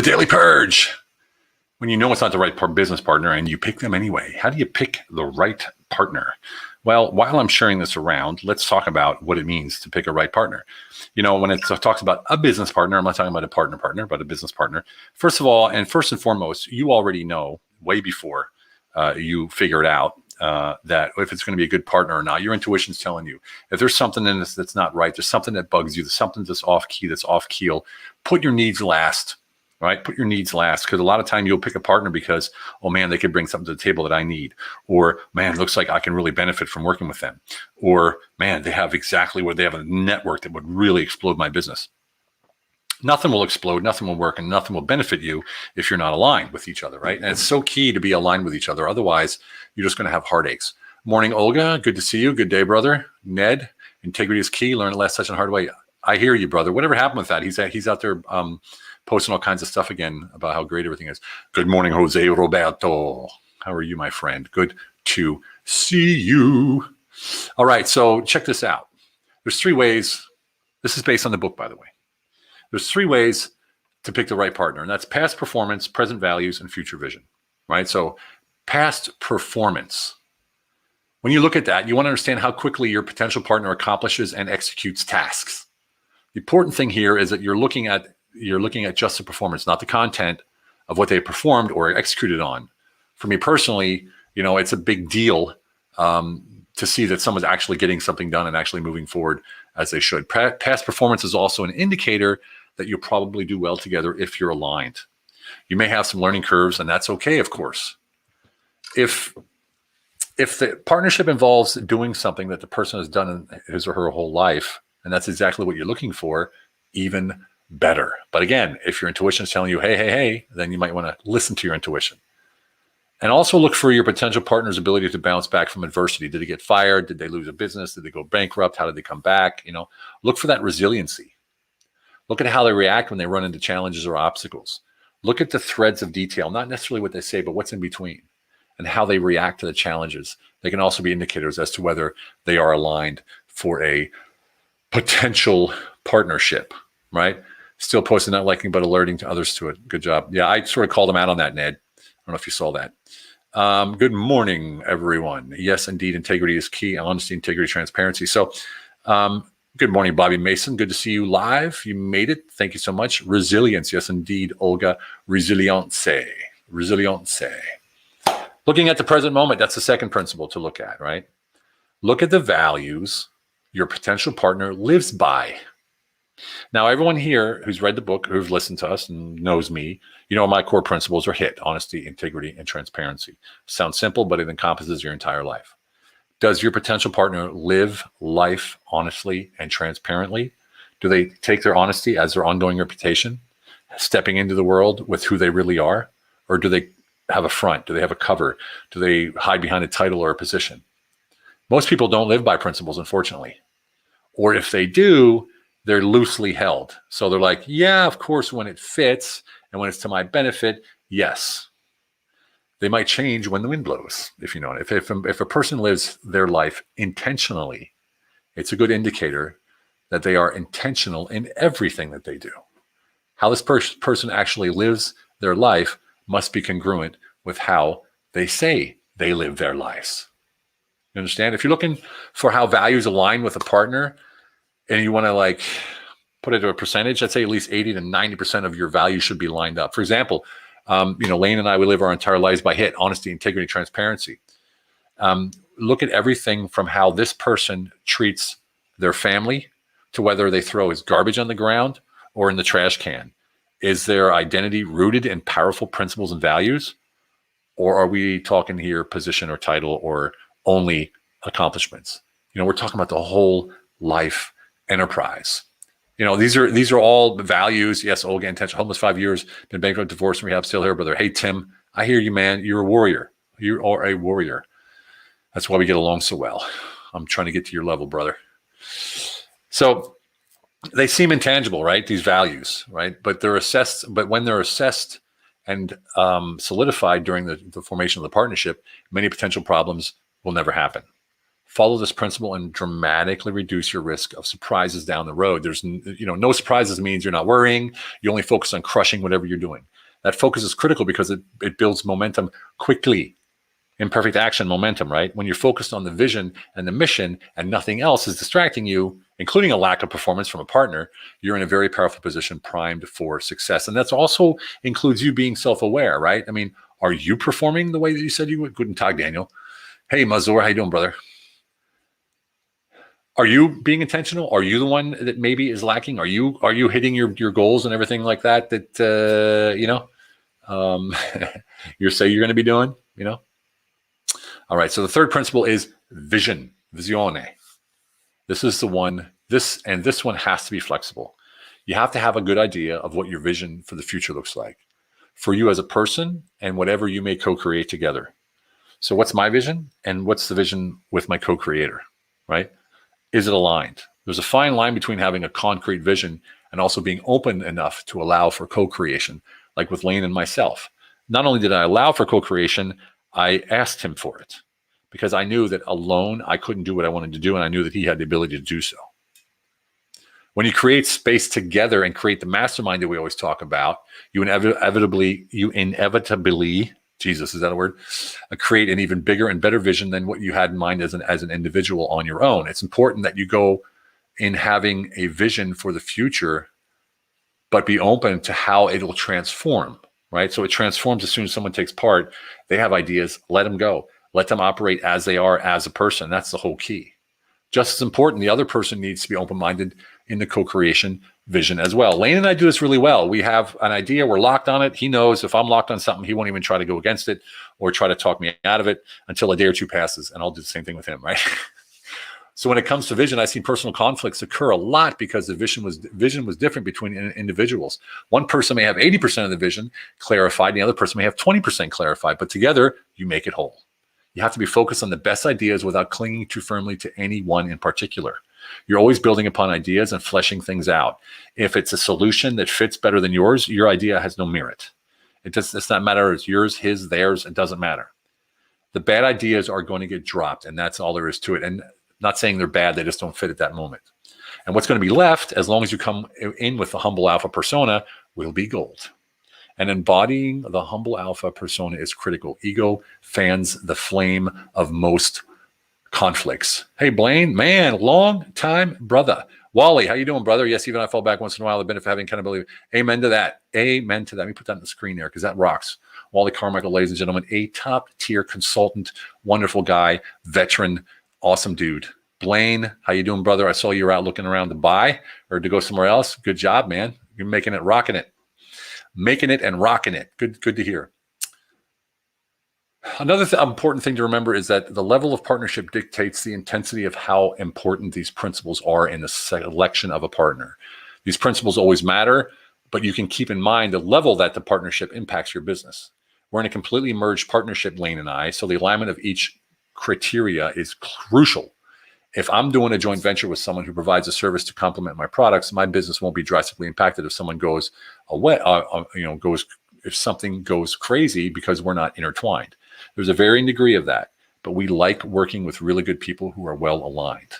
Daily Purge. When you know it's not the right business partner and you pick them anyway, how do you pick the right partner? Well, while I'm sharing this around, let's talk about what it means to pick a right partner. You know, when it talks about a business partner, I'm not talking about a partner, but a business partner. First of all, and first and foremost, you already know way before you figure it out that if it's going to be a good partner or not. Your intuition's telling you. If there's something in this that's not right, there's something that bugs you, there's something that's off key, that's off keel, put your needs last. Right? Put your needs last, because a lot of time you'll pick a partner because, oh man, they could bring something to the table that I need. Or man, it looks like I can really benefit from working with them. Or man, they have exactly what they have, a network that would really explode my business. Nothing will explode, nothing will work, and nothing will benefit you if you're not aligned with each other, right? And it's so key to be aligned with each other. Otherwise, you're just going to have heartaches. Morning, Olga. Good to see you. Good day, brother. Ned, integrity is key. Learn it last such a hard way. I hear you, brother. Whatever happened with that? He's out there posting all kinds of stuff again about how great everything is. Good morning, Jose Roberto. How are you, my friend? Good to see you. All right, so check this out. There's 3 ways. This is based on the book, by the way. There's 3 ways to pick the right partner, and that's past performance, present values, and future vision, right? So past performance. When you look at that, you want to understand how quickly your potential partner accomplishes and executes tasks. The important thing here is that you're looking at just the performance, not the content of what they performed or executed on. For me personally, you know, it's a big deal to see that someone's actually getting something done and actually moving forward as they should. Past performance is also an indicator that you'll probably do well together if you're aligned. You may have some learning curves, and that's okay, of course. If the partnership involves doing something that the person has done in his or her whole life, and that's exactly what you're looking for, even better. But again, if your intuition is telling you, hey, then you might want to listen to your intuition. And also look for your potential partner's ability to bounce back from adversity. Did they get fired? Did they lose a business? Did they go bankrupt? How did they come back? You know, look for that resiliency. Look at how they react when they run into challenges or obstacles. Look at the threads of detail, not necessarily what they say, but what's in between and how they react to the challenges. They can also be indicators as to whether they are aligned for a potential partnership, right? Still posting, not liking, but alerting to others to it. Good job. Yeah, I sort of called him out on that, Ned. I don't know if you saw that. Good morning, everyone. Yes, indeed, integrity is key. Honesty, integrity, transparency. So good morning, Bobby Mason. Good to see you live. You made it. Thank you so much. Resilience. Yes, indeed, Olga. Resilience. Resilience. Looking at the present moment. That's the second principle to look at, right? Look at the values your potential partner lives by. Now, everyone here who's read the book, who's listened to us and knows me, you know my core principles are HIT, honesty, integrity, and transparency. Sounds simple, but it encompasses your entire life. Does your potential partner live life honestly and transparently? Do they take their honesty as their ongoing reputation, stepping into the world with who they really are? Or do they have a front? Do they have a cover? Do they hide behind a title or a position? Most people don't live by principles, unfortunately. Or if they do, they're loosely held. So they're like, yeah, of course, when it fits and when it's to my benefit, yes. They might change when the wind blows, if you know it. If a person lives their life intentionally, it's a good indicator that they are intentional in everything that they do. How this person actually lives their life must be congruent with how they say they live their lives. You understand? If you're looking for how values align with a partner, and you want to like put it to a percentage, I'd say at least 80 to 90% of your values should be lined up. For example, Lane and I, we live our entire lives by HIT, honesty, integrity, transparency. Look at everything from how this person treats their family to whether they throw his garbage on the ground or in the trash can. Is their identity rooted in powerful principles and values? Or are we talking here position or title or only accomplishments? We're talking about the whole life enterprise. These are all values. Yes, Olga, intentional, homeless 5 years, been bankrupt, divorced, and rehab, still here, brother. Hey, Tim, I hear you, man. You're a warrior. You are a warrior. That's why we get along so well. I'm trying to get to your level, brother. So they seem intangible, right? These values, right? But they're assessed. But when they're assessed and solidified during the formation of the partnership, many potential problems will never happen. Follow this principle and dramatically reduce your risk of surprises down the road. There's, no surprises means you're not worrying. You only focus on crushing whatever you're doing. That focus is critical because it builds momentum quickly. Imperfect action momentum, right? When you're focused on the vision and the mission and nothing else is distracting you, including a lack of performance from a partner, you're in a very powerful position, primed for success. And that's also includes you being self-aware, right? I mean, are you performing the way that you said you would? Guten Tag, Daniel. Hey, Mazur, how you doing, brother? Are you being intentional? Are you the one that maybe is lacking? Are you hitting your goals and everything like that you say you're going to be doing, All right. So the third principle is vision, visione. This is the one, this one has to be flexible. You have to have a good idea of what your vision for the future looks like for you as a person and whatever you may co-create together. So what's my vision and what's the vision with my co-creator, right? Is it aligned? There's a fine line between having a concrete vision and also being open enough to allow for co-creation, like with Lane and myself. Not only did I allow for co-creation, I asked him for it because I knew that alone I couldn't do what I wanted to do, and I knew that he had the ability to do so. When you create space together and create the mastermind that we always talk about, you inevitably, Jesus, is that a word? Create an even bigger and better vision than what you had in mind as an individual on your own. It's important that you go in having a vision for the future, but be open to how it will transform, right? So it transforms as soon as someone takes part. They have ideas, let them go. Let them operate as they are as a person. That's the whole key. Just as important, the other person needs to be open-minded in the co-creation vision as well. Lane and I do this really well. We have an idea, we're locked on it. He knows if I'm locked on something, he won't even try to go against it or try to talk me out of it until a day or two passes, and I'll do the same thing with him, right? So when it comes to vision, I see personal conflicts occur a lot because the vision was different between individuals. One person may have 80% of the vision clarified, and the other person may have 20% clarified, but together you make it whole. You have to be focused on the best ideas without clinging too firmly to any one in particular. You're always building upon ideas and fleshing things out. If it's a solution that fits better than yours, your idea has no merit. It's not matter if it's yours, his, theirs, it doesn't matter. The bad ideas are going to get dropped, and that's all there is to it. And not saying they're bad, they just don't fit at that moment. And what's going to be left, as long as you come in with the humble alpha persona, will be gold. And embodying the humble alpha persona is critical. Ego fans the flame of most conflicts. Hey, Blaine, man, long time, brother. Wally, how you doing, brother? Yes, even I fall back once in a while. The benefit of having accountability. Amen to that. Amen to that. Let me put that on the screen there because that rocks. Wally Carmichael, ladies and gentlemen, a top-tier consultant, wonderful guy, veteran, awesome dude. Blaine, how you doing, brother? I saw you were out looking around to buy or to go somewhere else. Good job, man. You're making it, rocking it. Making it and rocking it. Good to hear. Another important thing to remember is that the level of partnership dictates the intensity of how important these principles are in the selection of a partner. These principles always matter, but you can keep in mind the level that the partnership impacts your business. We're in a completely merged partnership, Lane and I, so the alignment of each criteria is crucial. If I'm doing a joint venture with someone who provides a service to complement my products, my business won't be drastically impacted if someone goes away, if something goes crazy because we're not intertwined. There's a varying degree of that, but we like working with really good people who are well aligned.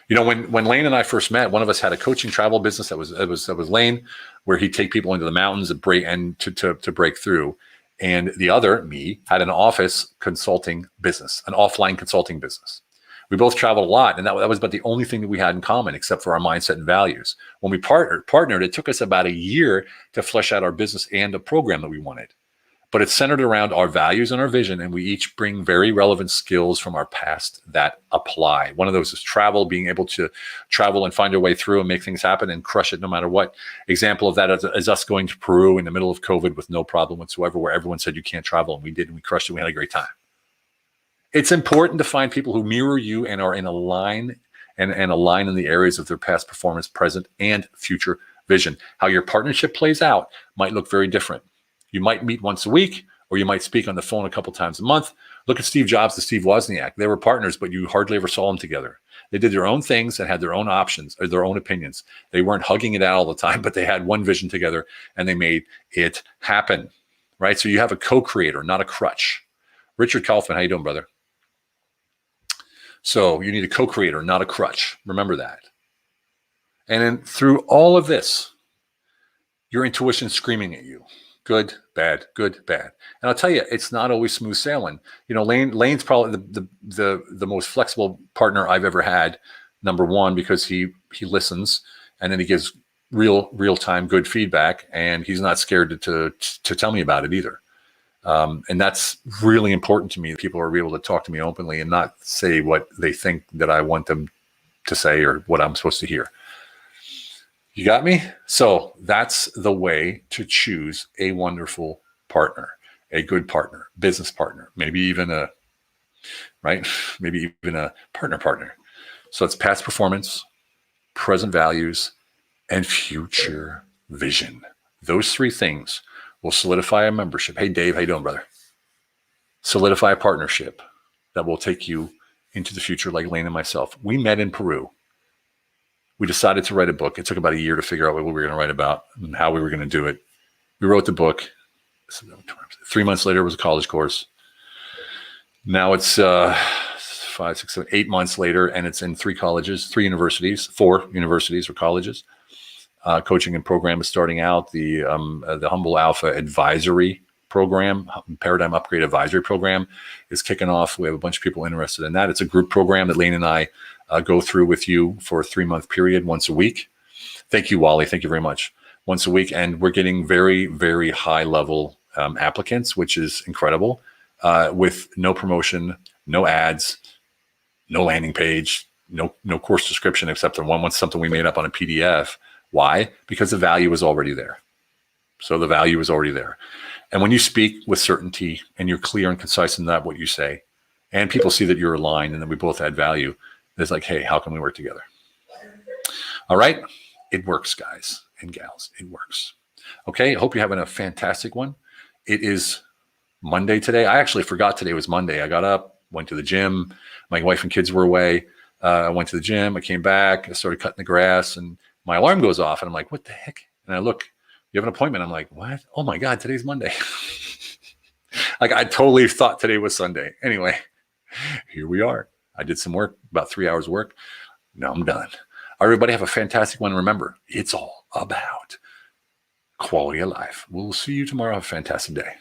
When Lane and I first met, one of us had a coaching travel business that was Lane, where he'd take people into the mountains and to break through. And the other, me, had an office consulting business, an offline consulting business. We both traveled a lot, and that was about the only thing that we had in common, except for our mindset and values. When we partnered, it took us about a year to flesh out our business and the program that we wanted. But it's centered around our values and our vision, and we each bring very relevant skills from our past that apply. One of those is travel, being able to travel and find our way through and make things happen and crush it no matter what. Example of that is us going to Peru in the middle of COVID with no problem whatsoever, where everyone said you can't travel, and we did, and we crushed it. We had a great time. It's important to find people who mirror you and are in align and align in the areas of their past performance, present, and future vision. How your partnership plays out might look very different. You might meet once a week, or you might speak on the phone a couple times a month. Look at Steve Jobs and Steve Wozniak. They were partners, but you hardly ever saw them together. They did their own things and had their own options or their own opinions. They weren't hugging it out all the time, but they had one vision together and they made it happen, right? So you have a co-creator, not a crutch. Richard Kaufman, how you doing, brother? So you need a co-creator, not a crutch. Remember that. And then through all of this, your intuition screaming at you. Good, bad, good, bad. And I'll tell you, it's not always smooth sailing. Lane's probably the most flexible partner I've ever had. Number one, because he listens, and then he gives real time good feedback, and he's not scared to tell me about it either. And that's really important to me. People are able to talk to me openly and not say what they think that I want them to say or what I'm supposed to hear. You got me? So that's the way to choose a wonderful partner, a good partner, business partner, maybe even a partner. So it's past performance, present values, and future vision. Those three things will solidify a membership. Hey, Dave, how you doing, brother? Solidify a partnership that will take you into the future, like Lane and myself. We met in Peru. We decided to write a book. It took about a year to figure out what we were going to write about and how we were going to do it. We wrote the book. 3 months later, it was a college course. Now it's 5, 6, 7, 8 months later, and it's in 4 universities or colleges. Coaching and program is starting out. The Humble Alpha Advisory Program, Paradigm Upgrade Advisory Program, is kicking off. We have a bunch of people interested in that. It's a group program that Lane and I go through with you for a 3-month period, once a week. Thank you, Wally. Thank you very much. Once a week, and we're getting very, very high level applicants, which is incredible. With no promotion, no ads, no landing page, no course description except the one something we made up on a PDF. Why? Because the value is already there. So the value is already there. And when you speak with certainty and you're clear and concise in that what you say, and people see that you're aligned and that we both add value, it's like, hey, how can we work together? All right. It works, guys and gals. It works. Okay. I hope you're having a fantastic one. It is Monday today. I actually forgot today was Monday. I got up, went to the gym. My wife and kids were away. I went to the gym. I came back. I started cutting the grass, and my alarm goes off. And I'm like, what the heck? And I look, you have an appointment. I'm like, what? Oh my God, today's Monday. Like, I totally thought today was Sunday. Anyway, here we are. I did some work, about 3 hours of work. Now I'm done. Everybody have a fantastic one. Remember, it's all about quality of life. We'll see you tomorrow. Have a fantastic day.